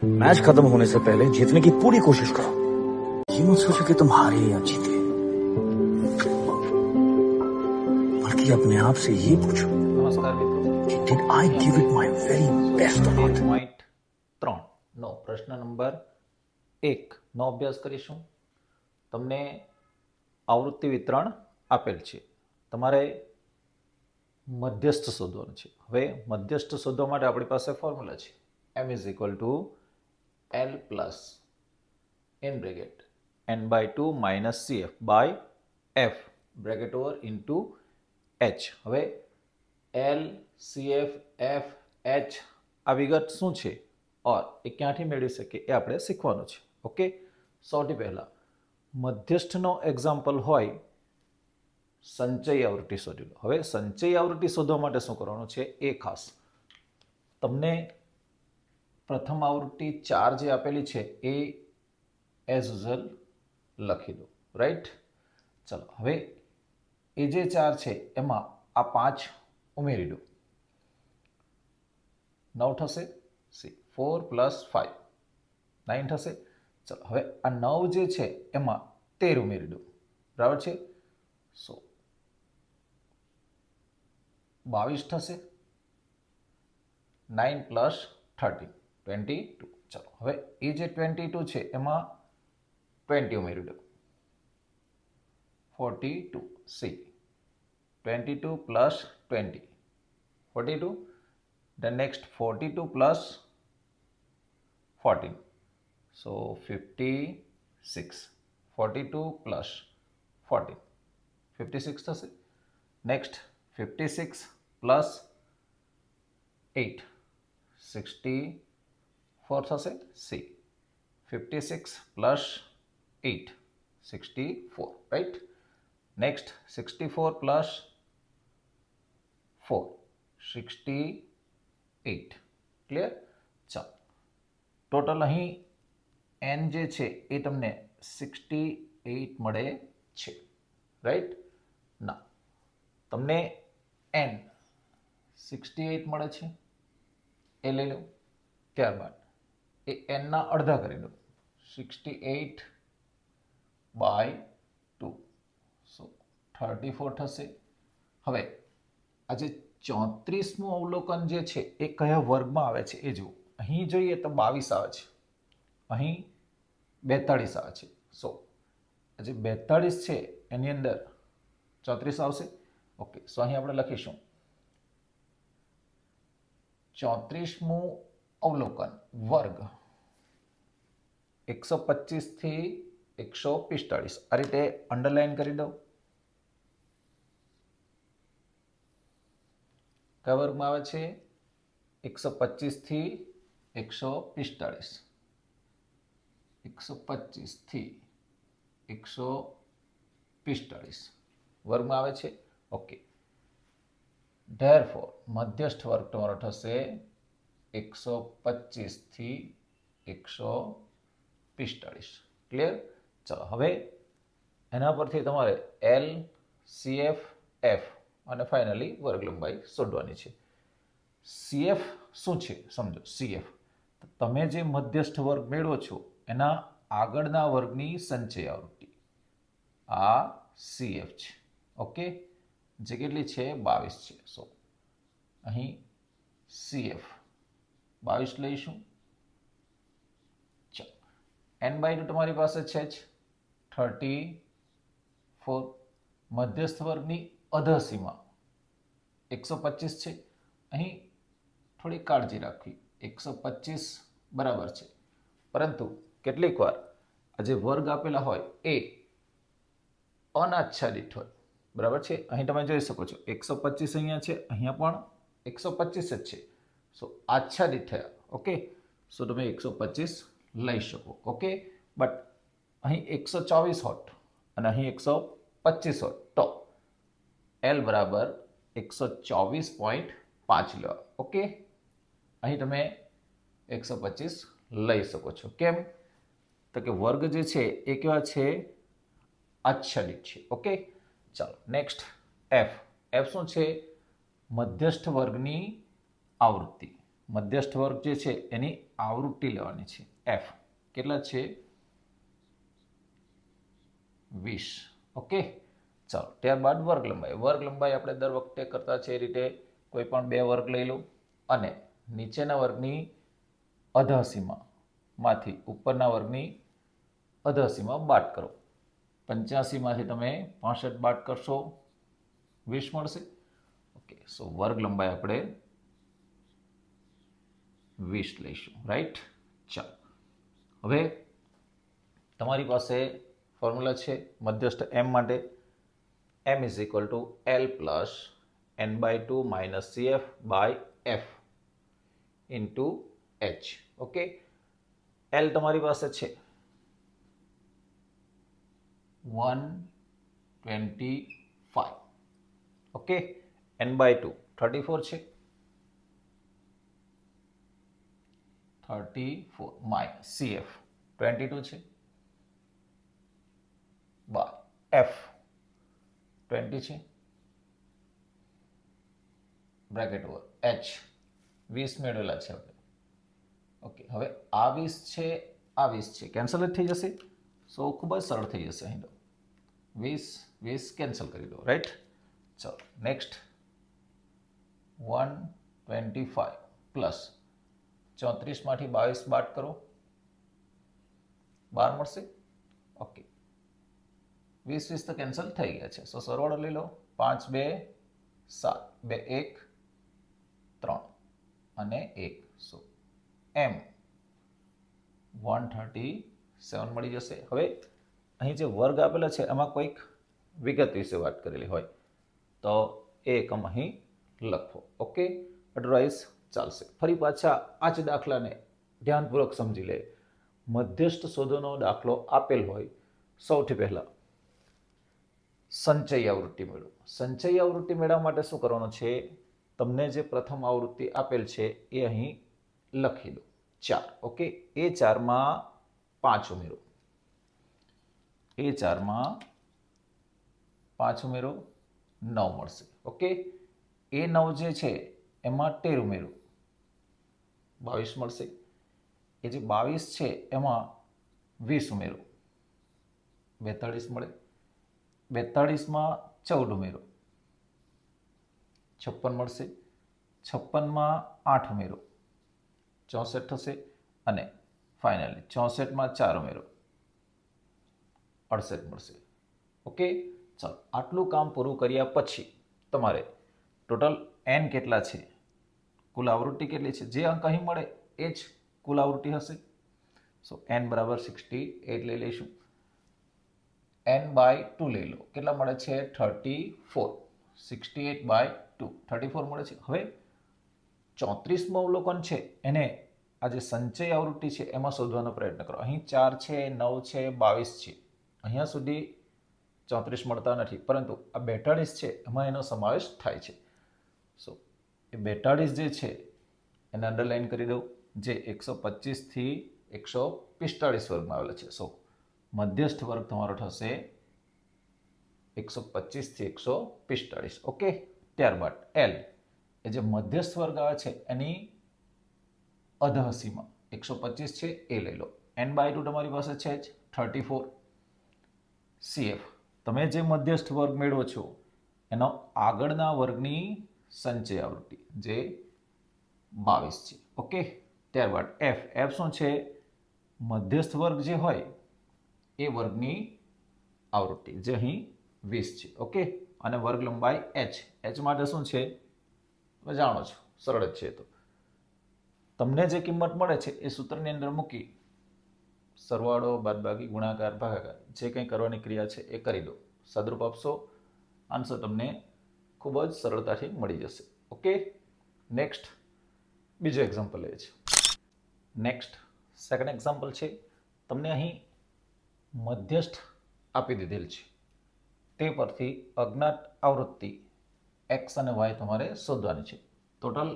Match खत्म होने से पहले जीतने की पूरी कोशिश करो। ये मत सोचो कि तुम हारे या जीते, बल्कि अपने आप से ये पूछो, नमस्कार मित्रों, कि did I give it my very best और नॉट। 13 નો પ્રશ્ન નંબર 1 નો અભ્યાસ કરીશું। તમને આવૃત્તિ વિતરણ આપેલ છે, તમારે મધ્યસ્થ શોધવાનું છે। હવે મધ્યસ્થ શોધવા માટે આપણી પાસે ફોર્મ્યુલા છે m = l plus n bracket n/2 minus cf by f bracket over into h। હવે l cf f h આ વિગત શું છે और એ ક્યાંથી મેળવી શકીએ એ આપણે શીખવાનું છે। ઓકે, સૌથી પહેલા મધ્યસ્થનો એક્ઝામ્પલ હોય સંચય આવૃત્તિ શોધી લો। હવે સંચય આવૃત્તિ શોધવા માટે શું કરવાનું છે એ ખાસ તમને પ્રથમ આવૃત્તિ 4 જે આપેલી છે એ એઝ યુઝ્યુઅલ લખી દો, રાઈટ। ચલો, હવે એ જે 4 છે એમાં આ 5 ઉમેરી દો, 9 થશે। 4 + 5 9 થશે। ચલો, હવે આ 9 જે છે એમાં 13 ઉમેરી દો, બરાબર છે। સો 22 થશે। 9 + 13 22। ચલો, હવે એ જે 22 છે એમાં 20 ઉમેરી દો, 42 c 22 + 20 42। then next 42 + 14, so 56 42 + 14 56 થશે। next 56 + 8 64 થશે c 56 + 8 64, right। next 64 + 4 68, clear. ચાલો, ટોટલ અહીં n જે છે એ તમને 68 મળે છે, રાઈટ। ના, તમને n 68 મળે છે એ લઈ લો, ત્યારબાદ એ n ના અડધા કરી દો, 68/2 સો 34 થશે। હવે આજે 34મું અવલોકન જે છે એ કયા વર્ગમાં આવે છે એ જુઓ। અહીં જોઈએ તો 22 આવે છે, અહીં 42 આવે છે। સો જે 42 છે એની અંદર 34 આવશે। ઓકે, સો અહીં આપણે લખીશું 34મું અવલોકન વર્ગ 125 થી 145 આ રીતે અંડરલાઈન કરી દો। કયા વર્ગમાં આવે છે? 125 થી 145 125 થી 145 વર્ગમાં આવે છે। ઓકે, ધેરફોર મધ્યસ્થ વર્ગ તમારો થશે 125 થી 145, ક્લિયર। ચલો, હવે એના પરથી તમારે એલ સીએફ એફ અને ફાઇનલી વર્ગ લંબાઈ શોધવાની છે। સીએફ શું છે સમજો। સીએફ તમે જે મધ્યસ્થ વર્ગ મેળવો છો એના આગળના વર્ગની સંચય આવૃત્તિ, આ સીએફ છે। ઓકે, જે કેટલી છે 22 છે। સો અહીં સીએફ 22 લઈશું। ચાલો, n/2 તમારી પાસે છે જ 34। મધ્યસ્થ વર્ગની અધસીમા 125 છે। અહીં થોડી કાળજી રાખવી, 125 બરાબર છે, પરંતુ કેટલીક વાર આ જે વર્ગ આપેલા હોય એ અનાચ્છાદિત હોય, બરાબર છે। અહીં તમે જોઈ શકો છો 125 અહીંયા છે, અહીંયા પણ 125 જ છે। સો આચ્છાદિત થયા, ઓકે। સો તમે 125 લઈ શકો, ઓકે। બટ અહીં 124 હોત અને અહીં 125 હોત તો L બરાબર 124.5 લેવા, ઓકે। અહીં તમે 125 લઈ શકો છો, કેમ? તો કે વર્ગ જે છે એ કેવા છે? આચ્છાદિત છે, ઓકે। ચાલો, નેક્સ્ટ એફ। એફ શું છે? મધ્યસ્થ વર્ગની આવૃત્તિ, મધ્યસ્થ વર્ગ જે છે એની આવૃત્તિ લેવાની છે એફ. કેટલા છે? 20. ઓકે, ચાલો. ત્યારબાદ વર્ગ લંબાઈ આપણે દર વખતે કરતા છે એ રીતે કોઈ પણ બે વર્ગ લઈ લો અને નીચેના વર્ગની અધઃસીમામાંથી ઉપરના વર્ગની અધઃસીમા બાદ કરો. 85માંથી તમે 65 બાદ કરશો 20 મળશે. ઓકે, સો વર્ગ લંબાઈ આપણે 20 લઈશું. રાઈટ. ચાલો, હવે તમારી પાસે ફોર્મ્યુલા છે મધ્યસ્થ એમ માટે. m is equal two L plus n/2 minus CF/F into H. Okay, L તમારી પાસે છે 125. ઓકે, n/2 34 છે. 34 માઇનસ CF 22 છે બાય F 20 છે બ્રેકેટ ઓવર H 20 મેળવેલા છે આપણે. ઓકે, હવે આ 20 છે, આ 20 છે, કેન્સલ જ થઈ જશે. સો ખૂબ જ સરળ થઈ જશે. અહીં 20 કેન્સલ કરી દો. રાઈટ. ચાલો, નેક્સ્ટ 125 પ્લસ 34માંથી 22 બાદ કરો 12 મળશે. ઓકે, 20 તો કેન્સલ થઈ ગયા છે. સો સરવાળો લઈ લો. 5 2 7 2 1 3 અને 1. સો M 137 મળી જશે. હવે અહીં જે વર્ગ આપેલા છે એમાં કોઈક વિગત વિશે વાત કરેલી હોય તો એ એકમ અહીં લખો. ઓકે, અધરવાઇઝ ચાલશે. ફરી પાછા આ જ દાખલાને ધ્યાનપૂર્વક સમજી લે. મધ્યસ્થ શોધોનો દાખલો આપેલ હોય, સૌથી પહેલા સંચય આવૃત્તિ મેળવો. સંચય આવૃત્તિ મેળવવા માટે શું કરવાનું છે? તમને જે પ્રથમ આવૃત્તિ આપેલ છે એ અહીં લખી દો 4. ઓકે, એ 4માં 5 ઉમેરો. એ 4માં 5 ઉમેરો 9 મળશે. ઓકે, એ 9 જે છે એમાં 13 ઉમેરો 22 મળશે. એ જે 22 છે એમાં 20 ઉમેરો 42 મળે. 42માં 14 ઉમેરો 56 મળશે. 56માં 8 ઉમેરો 64 થશે. અને ફાઇનલી 64માં 4 ઉમેરો 68 મળશે. ઓકે, ચાલો. આટલું કામ પૂરું કર્યા પછી તમારે ટોટલ n કેટલા છે, કુલ આવૃત્તિ કેટલી છે, જે અંક અહીં મળે એ જ કુલ આવૃત્તિ હશે. સો n બરાબર 68 લઈ લઈશું. n/2 લઈ લો. કેટલા મળે છે? 34. 68/2 34 મળે છે. હવે 34મું અવલોકન છે એને આ જે સંચય આવૃત્તિ છે એમાં શોધવાનો પ્રયત્ન કરો. અહીં 4 છે, 9 છે, 22 છે. અહીંયા સુધી 34 મળતા નથી, પરંતુ આ 42 છે એમાં એનો સમાવેશ થાય છે. સો એ 42 જે છે એને અંડરલાઈન કરી દઉં, જે 125 થી 145 વર્ગમાં આવેલા છે. સો મધ્યસ્થ વર્ગ તમારો થશે 125 થી 145. ઓકે, ત્યારબાદ L એ જે મધ્યસ્થ વર્ગ આવે છે એની અધઃસીમા 125 છે એ લઈ લો. n/2 તમારી પાસે છે જ 34. CF તમે જે મધ્યસ્થ વર્ગ મેળવો છો એનો આગળના વર્ગની સંચય આવૃત્તિ જે 22 છે. ઓકે, ત્યારબાદ F શું છે? મધ્યસ્થ વર્ગ જે હોય એ વર્ગની આવૃત્તિ જે અહીં 20 છે. ઓકે, અને વર્ગ લંબાઈ H માટે શું છે તમે જાણો છો, સરળ જ છે. તો તમને જે કિંમત મળે છે એ સૂત્રની અંદર મૂકી સરવાળો, બાદબાકી, ગુણાકાર, ભાગાકાર જે કંઈ કરવાની ક્રિયા છે એ કરી દો. સદરૂપ આપશો, આન્સર તમને ખૂબ જ સરળતાથી મળી જશે. ઓકે, નેક્સ્ટ બીજો એક્ઝામ્પલ લે છે. નેક્સ્ટ સેકન્ડ એક્ઝામ્પલ છે. તમને અહીં મધ્યસ્થ આપી દીધેલ છે, તે પરથી અજ્ઞાત આવૃત્તિ x અને y તમારે શોધવાની છે. ટોટલ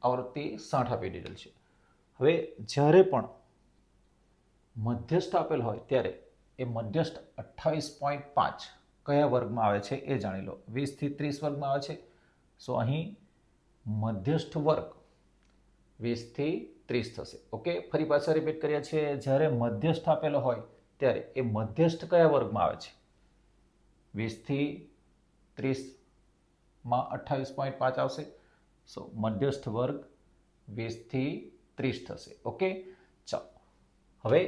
આવૃત્તિ 60 આપી દીધેલ છે. હવે જ્યારે પણ મધ્યસ્થ આપેલ હોય ત્યારે એ મધ્યસ્થ 28.5 કયા વર્ગમાં આવે છે એ જાણી લો. 20 થી 30 વર્ગમાં આવે છે. સો અહીં મધ્યસ્થ વર્ગ 20 થી 30 થશે. ઓકે, ફરી પાછા રિપીટ કર્યા છે. જ્યારે મધ્યસ્થ આપેલો હોય ત્યારે એ મધ્યસ્થ કયા વર્ગમાં આવે છે? 20 થી 30 માં 28.5 આવશે. સો મધ્યસ્થ વર્ગ 20 થી 30 થશે. ઓકે, ચાલો હવે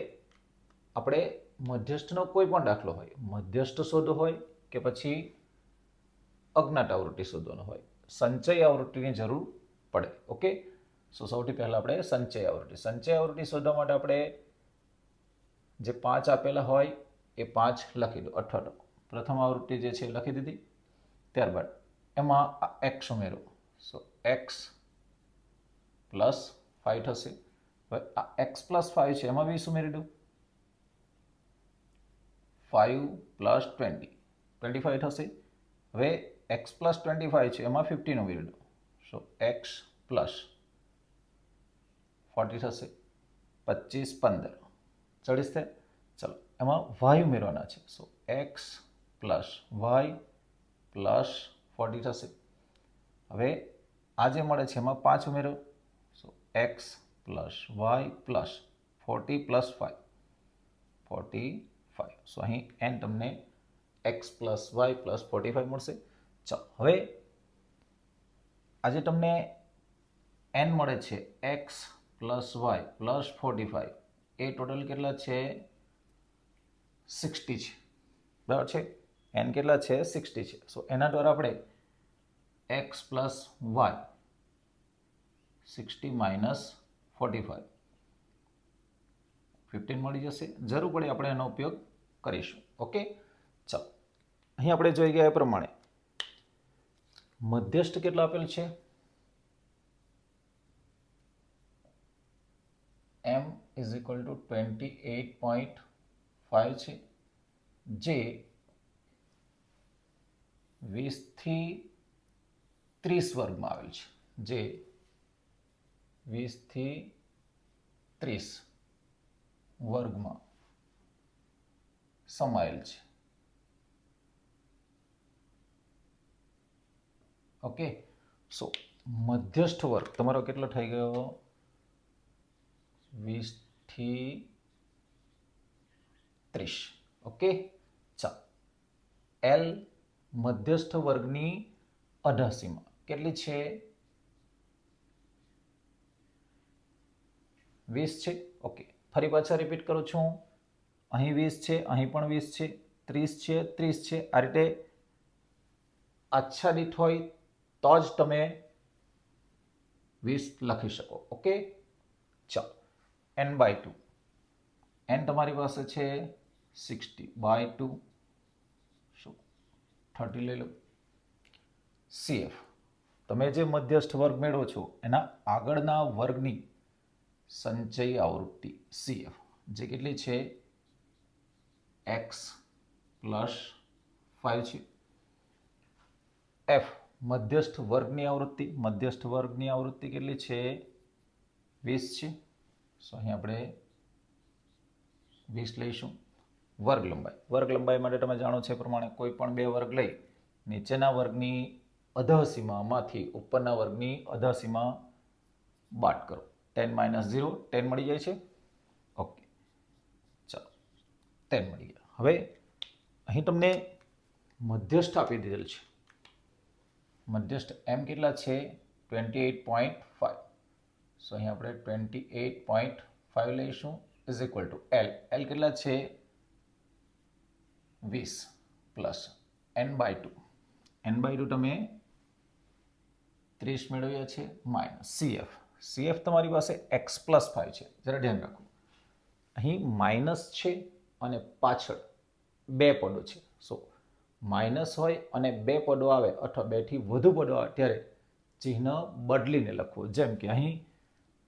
આપણે મધ્યસ્થનો કોઈ પણ દાખલો હોય, મધ્યસ્થ શોધો હોય કે પછી અજ્ઞાત આવૃત્તિ શોધવાનો હોય, સંચય આવૃત્તિની જરૂર પડે. ઓકે, સો સૌથી પહેલા આપણે સંચય આવૃત્તિ શોધવા માટે આપણે જે 5 આપેલા હોય એ 5 લખી દો, અથવા તો પ્રથમ આવૃત્તિ જે છે લખી દીધી. ત્યારબાદ એમાં x ઉમેરો. સો x પ્લસ 5 થશે. હવે આ x પ્લસ 5 છે એમાં 20 ઉમેરી દો. 5 પ્લસ 20 25 થશે. હવે x પ્લસ 25 છે એમાં 15 ઉમેરી દો. સો x પ્લસ 40 થશે. 25 15 40 થાય. ચલો એમાં y ઉમેરવાના છે. સો x પ્લસ y પ્લસ 40 થશે. હવે આ જે મળે છે એમાં 5 ઉમેરો. સો x plus y plus 40 plus 5 45. સો અહીં n તમને x પ્લસ y પ્લસ 45 મળશે. ચાલો હવે આજે તમને n મળે છે x પ્લસ y પ્લસ 45, એ ટોટલ કેટલા છે? 60 છે. બરાબર છે, n કેટલા છે? 60 છે. સો એના દ્વારા આપણે x પ્લસ y 60 માઇનસ 45 15 મળી જશે. જરૂર પડે આપણે એનો ઉપયોગ કરીશું. ઓકે, ચાલો અહીં આપણે જોઈ ગયા એ પ્રમાણે મધ્યસ્થ કેટલા આપેલ છે? m ઇઝ ઇક્વલ ટુ 28.5 છે, જે 20 થી 30 વર્ગમાં આવેલ છે. જે 20 થી 30 વર્ગમાં સમાયેલ છે. ઓકે, સો મધ્યસ્થ વર્ગ તમારો કેટલો થઈ ગયો? 20 થી 30. ઓકે, ચાલો એલ મધ્યસ્થ વર્ગની અધાસીમાં કેટલી છે? 20 છે. ઓકે, ફરી પાછા રિપીટ કરું છું. અહીં 20 છે, અહીં પણ 20 છે, 30 છે, 30 છે. આ રીતે આચ્છાદિત હોય તો જ તમે 20 લખી શકો. ઓકે, ચાલો n/2. n તમારી પાસે છે 60/2, 30 લઈ લો. CF તમે જે મધ્યસ્થ વર્ગ મેળવો છો એના આગળના વર્ગની સંચય આવૃત્તિ CF જે કેટલી છે? x પ્લસ 5 છે. F મધ્યસ્થ વર્ગની આવૃત્તિ કેટલી છે? 20 છે. સો અહીં આપણે 20 લઈશું. વર્ગ લંબાઈ માટે તમે જાણો છો એ પ્રમાણે કોઈ પણ બે વર્ગ લઈ નીચેના વર્ગની અધઃસીમામાંથી ઉપરના વર્ગની અધઃસીમા બાદ કરો. 10 માઇનસ 0 10 મળી જાય છે. ઓકે, ચાલો 10 મળી ગયા. હવે અહીં તમને મધ્યસ્થ આપી દીધેલ છે. મધ્યસ્થ m કેટલા છે? 28.5. સો અહીં આપણે 28.5 લઈશું is equal two l. l કેટલા છે? 20 પ્લસ n/2. n/2 તમે 30 મેળવ્યા છે માઇનસ CF તમારી પાસે x પ્લસ 5 છે. જરા ધ્યાન રાખો, અહીં માઇનસ છે અને પાછળ બે પદો છે. સો માઇનસ હોય અને બે પદો આવે અથવા બે થી વધુ પદો આવે ત્યારે ચિહ્ન બદલીને લખવું. જેમ કે અહીં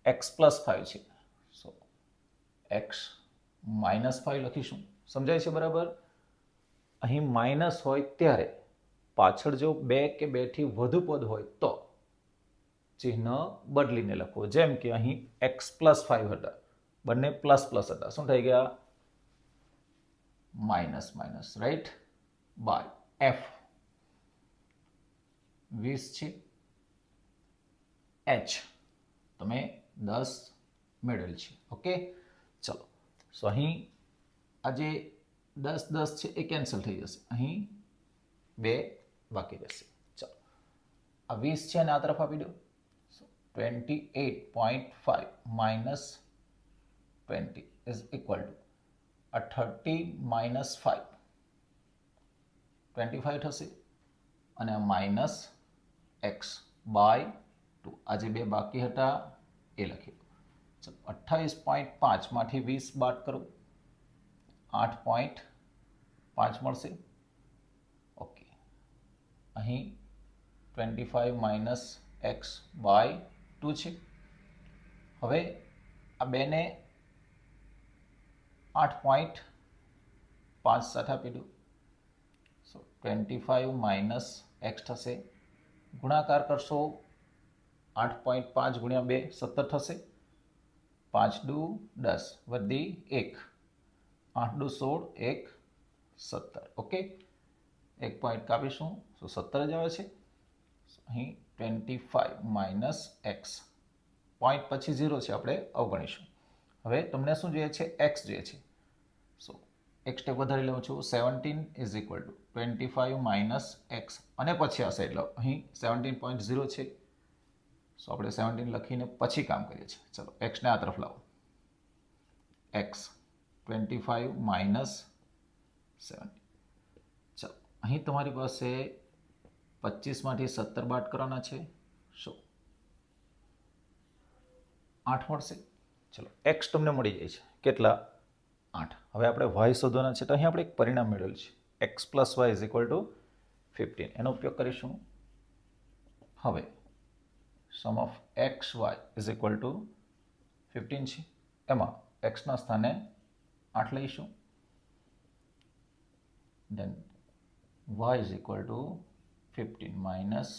x પ્લસ 5 છે, સો x માઇનસ 5 લખીશું. સમજાય છે બરાબર? અહીં માઇનસ હોય ત્યારે પાછળ જો બે કે બે થી વધુ પદ હોય તો ચિહ્ન બદલીને લખવું. જેમ કે અહીં x પ્લસ 5 હતા, બંને પ્લસ પ્લસ હતા, શું થઈ ગયા? Minus minus, right? By f 20 છે. h તમે 10 મેળવેલ છે. ઓકે, ચલો. સો અહીં આ જે 10 10 છે એ કેન્સલ થઈ જશે. અહીં 2 બાકી રહેશે. ચલો, આ 20 છે અને આ તરફ આપી દો. 28.5 minus 20 is equal to a 30 minus 5 25 થશે અને આ માઇનસ x બાય 2. આ જે 2 બાકી હતા એ લખી દો. ચલો, 28.5 માંથી 20 બાદ કરો, 8.5 મળશે. ઓકે, અહીં 25 માઇનસ x બાય 2 છે. હવે આ 2 ને 8.5 સાથે આપી દો. સો 25 માઇનસ x થશે. ગુણાકાર કરશો 8.5 ગુણ્યા 2 17 થશે. 5 દુ 10 વધી 1, 8 દુ 16, 1 17. ઓકે, 1 પોઈન્ટ કાપીશું તો 17 જ આવે છે. અહીં 25 માઇનસ એક્સ, પોઈન્ટ પછી 0 છે, આપણે અવગણીશું. હવે તમને શું જોઈએ છે? એક્સ જોઈએ છે. સો એક સ્ટેપ વધારી લઉં છું. 17 is equal two 25 minus x અને પછી આ સાઈડ લો. અહીં 17.0 છે. સો આપણે 17 લખીને પછી કામ કરીએ છીએ. ચલો, એક્સને આ તરફ લાવો. X 25 minus 17. ચલો, અહીં તમારી પાસે 25 માંથી 17 બાદ કરવાના છે. શું 8 મળશે? ચલો, એક્સ તમને મળી જાય છે. કેટલા? 8. હવે આપણે વાય શોધવાના છે. તો અહીં આપણે એક પરિણામ મેળવેલું છે, X plus Y is equal to 15. એનો ઉપયોગ કરીશું. હવે sum of X Y is equal to 15 છે. એમાં એક્સના સ્થાને 8 લઈશું. Then Y is equal to 15 minus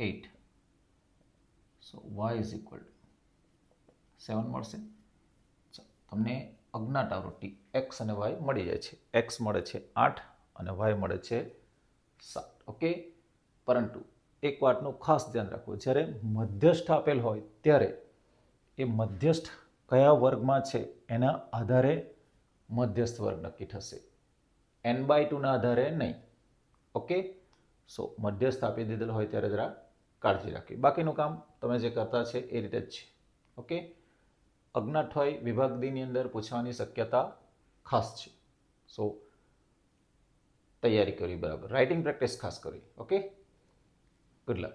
8. So Y is equal to 7 મળશે. તમને અજ્ઞાત આવૃત્તિ એક્સ અને વાય મળી જાય છે. એક્સ મળે છે 8 અને વાય મળે છે 7. ઓકે, પરંતુ એક વાતનું ખાસ ધ્યાન રાખવું, જ્યારે મધ્યસ્થ આપેલ હોય ત્યારે એ મધ્યસ્થ કયા વર્ગમાં છે એના આધારે મધ્યસ્થ વર્ગ નક્કી થશે, n/2 ના આધારે નહીં. ઓકે, સો મધ્યસ્થ આપી દીધેલ હોય ત્યારે જરા કાળજી રાખવી. બાકીનું કામ તમે જે કરતા છે એ રીતે જ છે. ઓકે, અજ્ઞાત હોય વિભાગ ડી ની અંદર પૂછવાની શક્યતા ખાસ છે. સો તૈયારી કરવી બરાબર, રાઇટિંગ પ્રેક્ટિસ ખાસ કરવી. Okay, good luck.